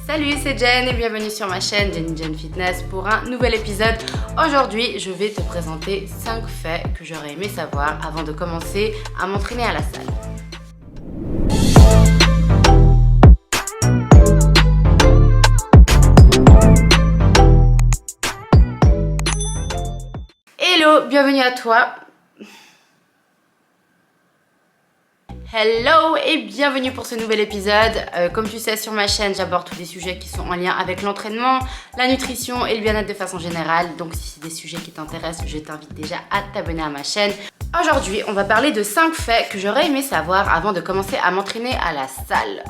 Salut, c'est Jen et bienvenue sur ma chaîne Jen Fitness pour un nouvel épisode. Aujourd'hui, je vais te présenter 5 faits que j'aurais aimé savoir avant de commencer à m'entraîner à la salle. Hello, bienvenue à toi. Hello et bienvenue pour ce nouvel épisode. Comme tu sais, sur ma chaîne, j'aborde tous des sujets qui sont en lien avec l'entraînement, la nutrition et le bien-être de façon générale. Donc si c'est des sujets qui t'intéressent, je t'invite déjà à t'abonner à ma chaîne. Aujourd'hui, on va parler de 5 faits que j'aurais aimé savoir avant de commencer à m'entraîner à la salle.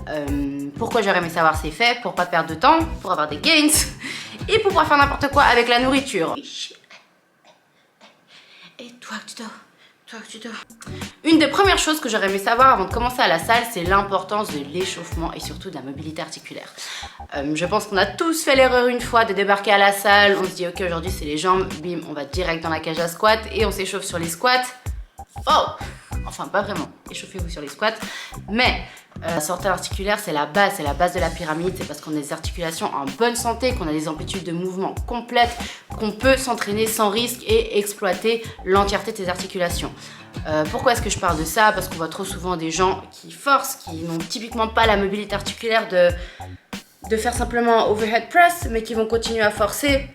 Pourquoi j'aurais aimé savoir ces faits? Pour pas perdre de temps, pour avoir des gains et pour pouvoir faire n'importe quoi avec la nourriture. Et toi que tu dors. Une des premières choses que j'aurais aimé savoir avant de commencer à la salle, c'est l'importance de l'échauffement et surtout de la mobilité articulaire. Je pense qu'on a tous fait l'erreur une fois de débarquer à la salle, on se dit ok aujourd'hui c'est les jambes, bim on va direct dans la cage à squat et on s'échauffe sur les squats. Oh! Enfin pas vraiment, échauffez-vous sur les squats, mais la santé articulaire c'est la base de la pyramide, c'est parce qu'on a des articulations en bonne santé, qu'on a des amplitudes de mouvement complètes, qu'on peut s'entraîner sans risque et exploiter l'entièreté de ses articulations. Pourquoi est-ce que je parle de ça? Parce qu'on voit trop souvent des gens qui forcent, qui n'ont typiquement pas la mobilité articulaire de faire simplement overhead press, mais qui vont continuer à forcer.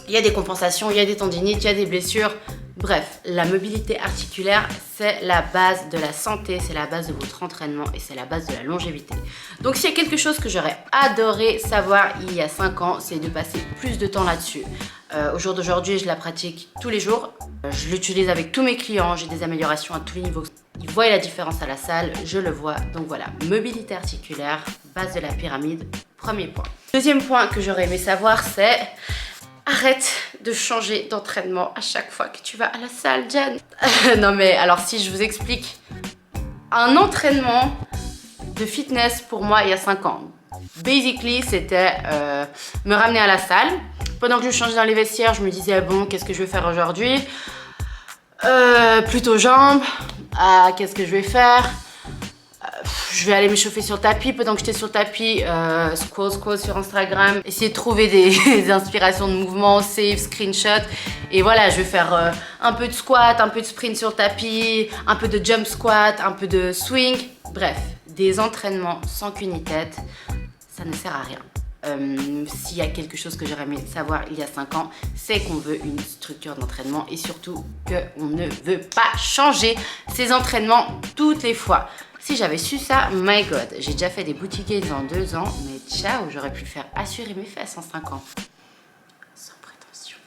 Il y a des compensations, il y a des tendinites, il y a des blessures. Bref, la mobilité articulaire, c'est la base de la santé, c'est la base de votre entraînement et c'est la base de la longévité. Donc s'il y a quelque chose que j'aurais adoré savoir il y a 5 ans, c'est de passer plus de temps là-dessus. Au jour d'aujourd'hui, je la pratique tous les jours. Je l'utilise avec tous mes clients, j'ai des améliorations à tous les niveaux. Ils voient la différence à la salle, je le vois. Donc voilà, mobilité articulaire, base de la pyramide, premier point. Deuxième point que j'aurais aimé savoir, c'est... Arrête de changer d'entraînement à chaque fois que tu vas à la salle, Jen. Non mais alors si je vous explique, un entraînement de fitness pour moi il y a 5 ans. Basically, c'était me ramener à la salle. Pendant que je changeais dans les vestiaires, je me disais bon, qu'est-ce que je vais faire aujourd'hui? Plutôt jambes. Ah, qu'est-ce que je vais faire? Je vais aller m'échauffer sur le tapis. Pendant que j'étais sur le tapis, scroll sur Instagram, essayer de trouver des inspirations de mouvements, save, screenshot. Et voilà, je vais faire un peu de squat, un peu de sprint sur le tapis, un peu de jump squat, un peu de swing. Bref, des entraînements sans queue ni tête, ça ne sert à rien. S'il y a quelque chose que j'aurais aimé savoir il y a 5 ans, c'est qu'on veut une structure d'entraînement et surtout qu'on ne veut pas changer ses entraînements toutes les fois. Si j'avais su ça, my god, j'ai déjà fait des booty gains en 2 ans, mais ciao, j'aurais pu faire assurer mes fesses en 5 ans. Sans prétention.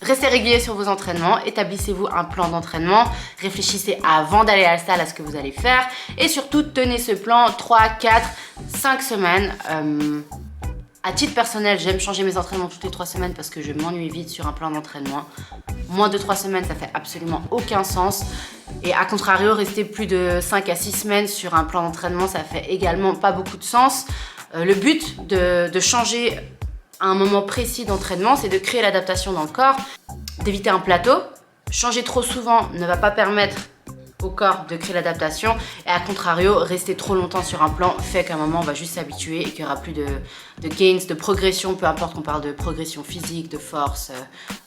Restez réguliers sur vos entraînements, établissez-vous un plan d'entraînement, réfléchissez avant d'aller à la salle à ce que vous allez faire et surtout tenez ce plan 3, 4, 5 semaines. À titre personnel, j'aime changer mes entraînements toutes les 3 semaines parce que je m'ennuie vite sur un plan d'entraînement. Moins de 3 semaines, ça fait absolument aucun sens. Et à contrario, rester plus de 5 à 6 semaines sur un plan d'entraînement, ça fait également pas beaucoup de sens. Le but de changer à un moment précis d'entraînement, c'est de créer l'adaptation dans le corps, d'éviter un plateau. Changer trop souvent ne va pas permettre au corps de créer l'adaptation et à contrario, rester trop longtemps sur un plan fait qu'à un moment on va juste s'habituer et qu'il n'y aura plus de gains, de progression, peu importe qu'on parle de progression physique, de force,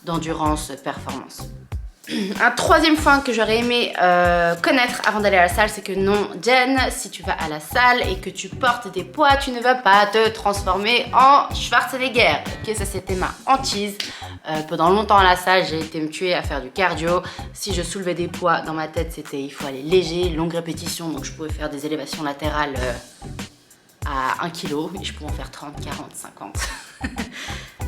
d'endurance, performance. Un troisième point que j'aurais aimé connaître avant d'aller à la salle, c'est que non, Jen, si tu vas à la salle et que tu portes des poids, tu ne vas pas te transformer en Schwarzenegger. Ok, ça c'était ma hantise. Pendant longtemps à la salle, j'ai été me tuer à faire du cardio. Si je soulevais des poids, dans ma tête, c'était il faut aller léger, longue répétition, donc je pouvais faire des élévations latérales à 1 kg et je pouvais en faire 30, 40, 50.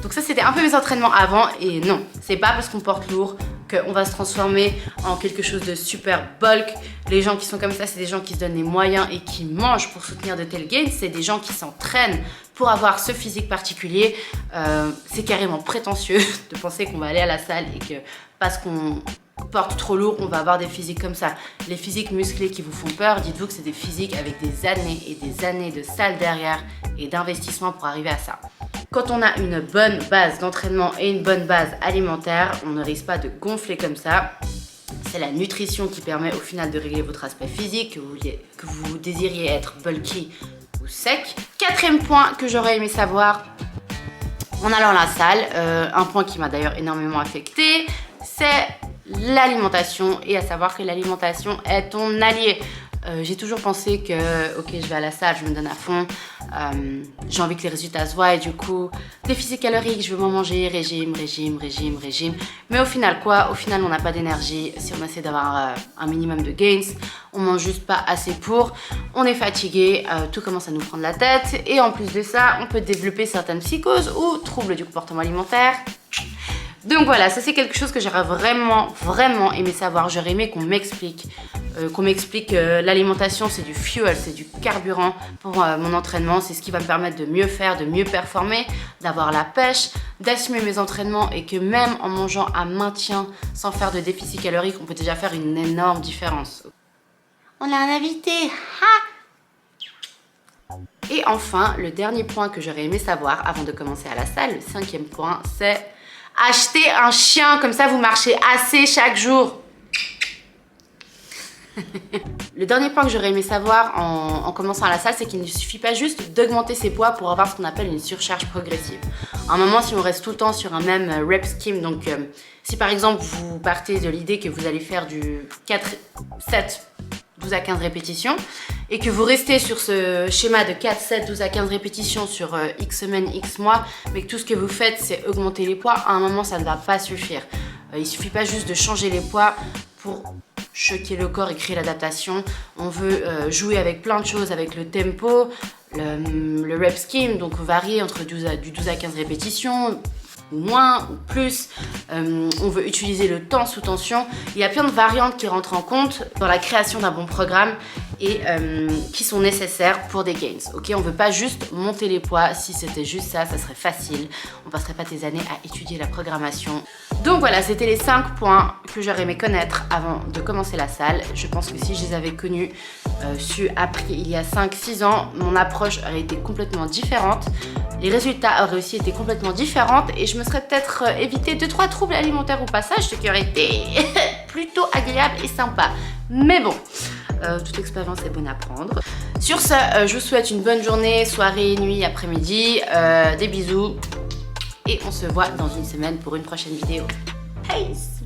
Donc ça c'était un peu mes entraînements avant et non, c'est pas parce qu'on porte lourd qu'on va se transformer en quelque chose de super bulk. Les gens qui sont comme ça, c'est des gens qui se donnent les moyens et qui mangent pour soutenir de tels gains. C'est des gens qui s'entraînent pour avoir ce physique particulier. C'est carrément prétentieux de penser qu'on va aller à la salle et que parce qu'on porte trop lourd, on va avoir des physiques comme ça. Les physiques musclés qui vous font peur, dites-vous que c'est des physiques avec des années et des années de salle derrière et d'investissement pour arriver à ça. Quand on a une bonne base d'entraînement et une bonne base alimentaire, on ne risque pas de gonfler comme ça. C'est la nutrition qui permet au final de régler votre aspect physique, que vous désiriez être bulky ou sec. Quatrième point que j'aurais aimé savoir en allant à la salle, un point qui m'a d'ailleurs énormément affecté, c'est l'alimentation, et à savoir que l'alimentation est ton allié. J'ai toujours pensé que, ok, je vais à la salle, je me donne à fond, j'ai envie que les résultats se voient et du coup, déficit calorique, je veux moins manger, régime. Mais au final quoi? Au final, on n'a pas d'énergie. Si on essaie d'avoir un minimum de gains, on mange juste pas assez pour, on est fatigué, tout commence à nous prendre la tête et en plus de ça, on peut développer certaines psychoses ou troubles du comportement alimentaire. Donc voilà, ça c'est quelque chose que j'aurais vraiment aimé savoir. J'aurais aimé qu'on m'explique l'alimentation c'est du fuel, c'est du carburant pour mon entraînement. C'est ce qui va me permettre de mieux faire, de mieux performer, d'avoir la pêche, d'assumer mes entraînements et que même en mangeant à maintien sans faire de déficit calorique, on peut déjà faire une énorme différence. On a un invité, Et enfin, le dernier point que j'aurais aimé savoir avant de commencer à la salle, le 5e point, c'est acheter un chien, comme ça vous marchez assez chaque jour. Le dernier point que j'aurais aimé savoir en commençant à la salle, c'est qu'il ne suffit pas juste d'augmenter ses poids pour avoir ce qu'on appelle une surcharge progressive. À un moment, si on reste tout le temps sur un même rep scheme, donc si par exemple vous partez de l'idée que vous allez faire du 12 à 15 répétitions et que vous restez sur ce schéma de 4, 7, 12 à 15 répétitions sur X semaines, X mois, mais que tout ce que vous faites c'est augmenter les poids, à un moment ça ne va pas suffire. Il suffit pas juste de changer les poids pour choquer le corps et créer l'adaptation. On veut jouer avec plein de choses, avec le tempo, le rep scheme, donc varier entre du 12 à 15 répétitions, ou moins, ou plus. On veut utiliser le temps sous tension. Il y a plein de variantes qui rentrent en compte dans la création d'un bon programme et qui sont nécessaires pour des gains. Ok, on veut pas juste monter les poids. Si c'était juste ça, ça serait facile. On passerait pas des années à étudier la programmation. Donc voilà, c'était les 5 points que j'aurais aimé connaître avant de commencer la salle. Je pense que si je les avais connus, appris il y a 5-6 ans, mon approche aurait été complètement différente. Les résultats auraient aussi été complètement différents et je me serais peut-être évité 2-3 troubles alimentaires au passage, ce qui aurait été plutôt agréable et sympa. Mais bon, toute expérience est bonne à prendre. Sur ce, je vous souhaite une bonne journée, soirée, nuit, après-midi. Des bisous et on se voit dans une semaine pour une prochaine vidéo. Peace!